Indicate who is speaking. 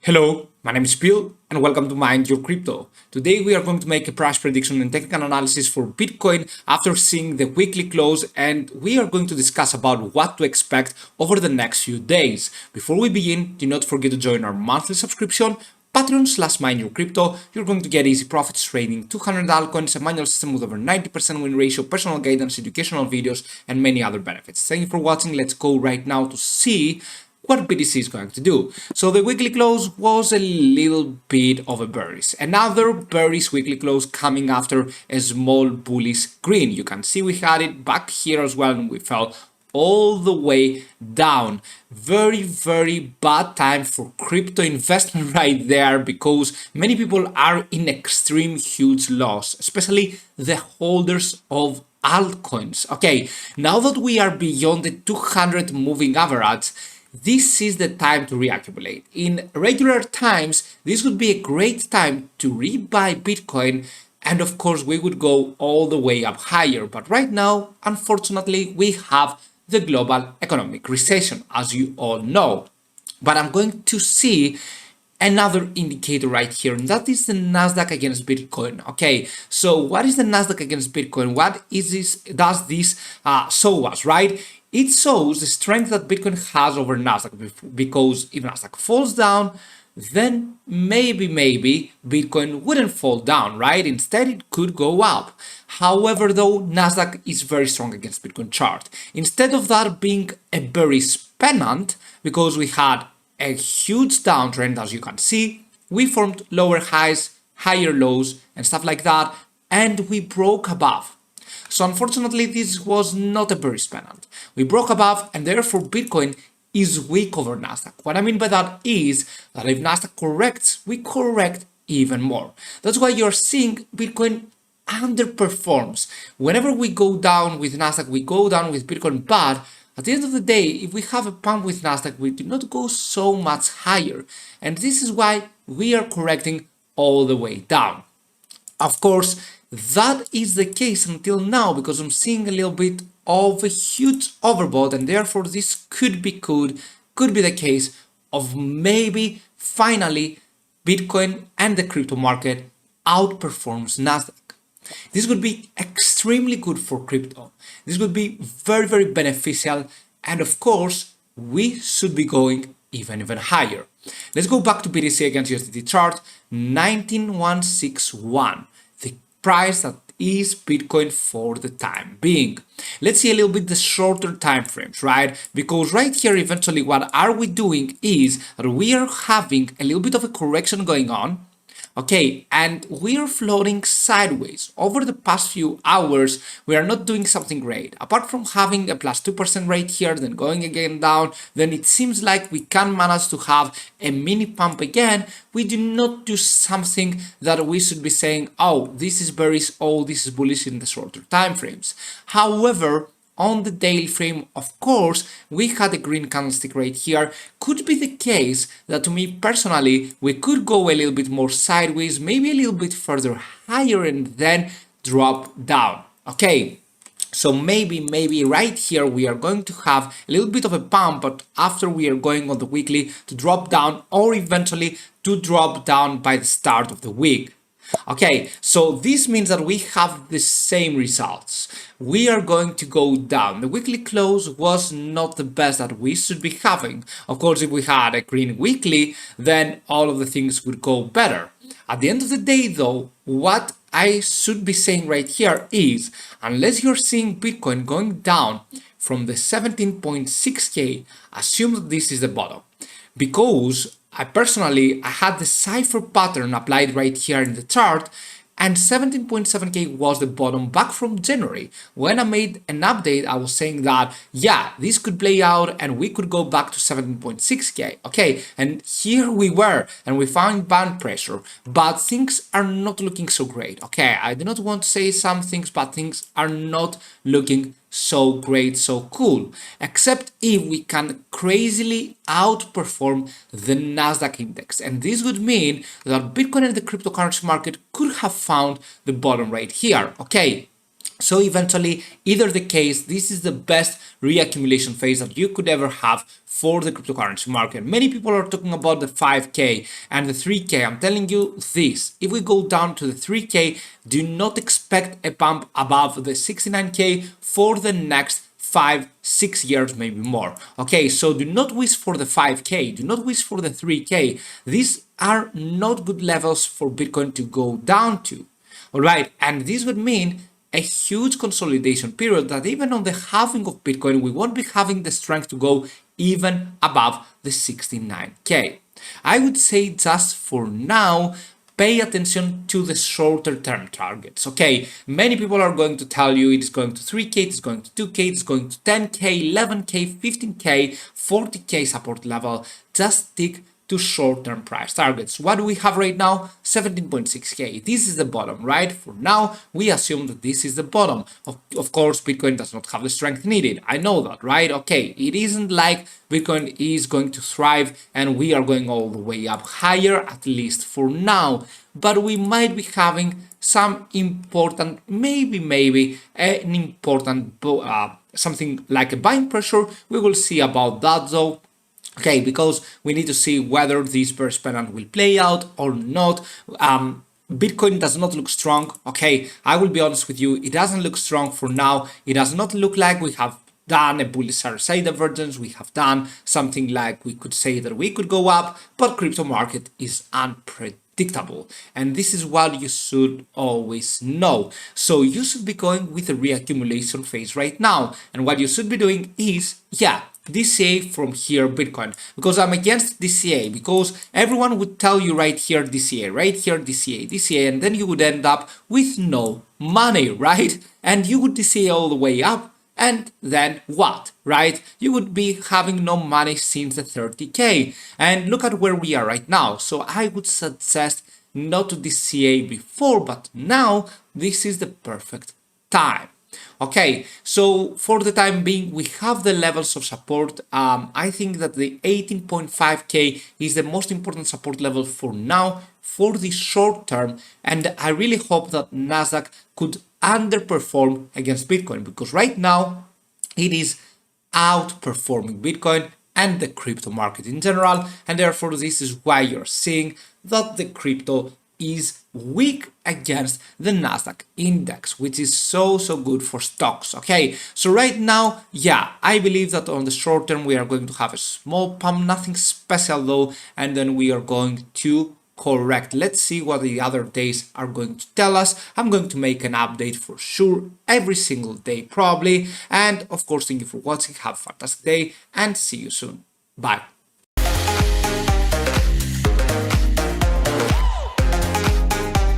Speaker 1: Hello, my name is Bill and welcome to Mind Your Crypto. Today we are going to make a price prediction and technical analysis for Bitcoin after seeing the weekly close, and we are going to discuss about what to expect over the next few days. Before we begin, do not forget to join our monthly subscription Patreon/Mind Your Crypto. You're going to get easy profits trading 200 altcoins, a manual system with over 90% win ratio, personal guidance, educational videos, and many other benefits. Thank you for watching. Let's go right now to see what BTC is going to do. So the weekly close was a little bit of a bearish. Another bearish weekly close coming after a small bullish green. You can see we had it back here as well and we fell all the way down. Very bad time for crypto investment right there, because many people are in extreme huge loss, especially the holders of altcoins. Okay, now that we are beyond the 200 moving average, this is the time to reaccumulate. In regular times, this would be a great time to rebuy Bitcoin, and of course we would go all the way up higher. But right now, unfortunately, we have the global economic recession, as you all know. But I'm going to see another indicator right here, and that is the Nasdaq against Bitcoin. Okay, so what is the Nasdaq against Bitcoin? What is this? Does this show us, right? It shows the strength that Bitcoin has over Nasdaq, because if Nasdaq falls down, then maybe Bitcoin wouldn't fall down, right? Instead, it could go up. However, though, Nasdaq is very strong against Bitcoin chart. Instead of that being a bearish pennant, because we had a huge downtrend, as you can see, we formed lower highs, higher lows, and stuff like that, and we broke above. So unfortunately, this was not a bearish pennant. We broke above, and therefore Bitcoin is weak over Nasdaq. What I mean by that is that if Nasdaq corrects, we correct even more. That's why you're seeing Bitcoin underperforms. Whenever we go down with Nasdaq, we go down with Bitcoin, but at the end of the day, if we have a pump with Nasdaq, we do not go so much higher. And this is why we are correcting all the way down. Of course, that is the case until now, because I'm seeing a little bit of a huge overbought, and therefore this could be the case of maybe finally Bitcoin and the crypto market outperforms Nasdaq. This would be extremely good for crypto. This would be very beneficial, and of course we should be going even higher. Let's go back to BTC against USDT chart, 19161, the price that is Bitcoin for the time being. Let's see a little bit the shorter time frames, right? Because right here, eventually, what are we doing is that we are having a little bit of a correction going on. Okay, and we are floating sideways. Over the past few hours, we are not doing something great. Apart from having a plus 2% rate here, then going again down, then it seems like we can manage to have a mini pump again. We do not do something that we should be saying, oh, this is bearish, oh, this is bullish in the shorter time frames. However, on the daily frame, of course, we had a green candlestick right here. Could be the case that, to me personally, we could go a little bit more sideways, maybe a little bit further higher, and then drop down. Okay, so maybe right here we are going to have a little bit of a pump, but after we are going on the weekly to drop down, or eventually to drop down by the start of the week. Okay, so this means that we have the same results. We are going to go down. The weekly close was not the best that we should be having. Of course, if we had a green weekly, then all of the things would go better. At the end of the day, though, what I should be saying right here is, unless you're seeing Bitcoin going down from the 17.6K, assume that this is the bottom. Because I had the cipher pattern applied right here in the chart, and 17.7K was the bottom back from January. When I made an update, I was saying that, yeah, this could play out and we could go back to 17.6K. Okay, and here we were, and we found band pressure, but things are not looking so great. Okay, I do not want to say some things, but things are not looking so great, so cool, except if we can crazily outperform the Nasdaq index. And this would mean that Bitcoin and the cryptocurrency market could have found the bottom right here. Okay, So eventually, either the case, this is the best reaccumulation phase that you could ever have for the cryptocurrency market. Many people are talking about the 5K and the 3K. I'm telling you this, if we go down to the 3K, do not expect a pump above the 69K for the next 5-6 years, maybe more. Okay, so do not wish for the 5K, do not wish for the 3K. These are not good levels for Bitcoin to go down to. All right, and this would mean a huge consolidation period that even on the halving of Bitcoin, we won't be having the strength to go even above the 69K. I would say just for now, pay attention to the shorter term targets. Okay, many people are going to tell you it's going to 3K, it's going to 2K, it's going to 10K, 11K, 15K, 40K support level. Just stick to short-term price targets. What do we have right now? 17.6K. This is the bottom, right? For now, we assume that this is the bottom. Of course, Bitcoin does not have the strength needed. I know that, right? Okay, it isn't like Bitcoin is going to thrive and we are going all the way up higher, at least for now. But we might be having some important, maybe an important, something like a buying pressure. We will see about that though. Okay, because we need to see whether this bear pattern will play out or not. Bitcoin does not look strong. Okay, I will be honest with you, it doesn't look strong for now. It does not look like we have done a bullish RSI divergence. We have done something like we could say that we could go up, but crypto market is unpredictable. And this is what you should always know. So you should be going with a reaccumulation phase right now. And what you should be doing is, DCA from here Bitcoin, because I'm against DCA, because everyone would tell you right here DCA, right here DCA, and then you would end up with no money, right? And you would DCA all the way up, and then what, right? You would be having no money since the 30K, and look at where we are right now. So I would suggest not to DCA before, but now this is the perfect time. Okay, so for the time being, we have the levels of support. I think that the 18.5K is the most important support level for now, for the short term. And I really hope that Nasdaq could underperform against Bitcoin, because right now it is outperforming Bitcoin and the crypto market in general. And therefore, this is why you're seeing that the crypto is weak against the Nasdaq index, which is so good for stocks. Okay, so right now, I believe that on the short term we are going to have a small pump, nothing special though, and then we are going to correct. Let's see what the other days are going to tell us. I'm going to make an update for sure every single day probably. And of course, thank you for watching. Have a fantastic day and see you soon. Bye.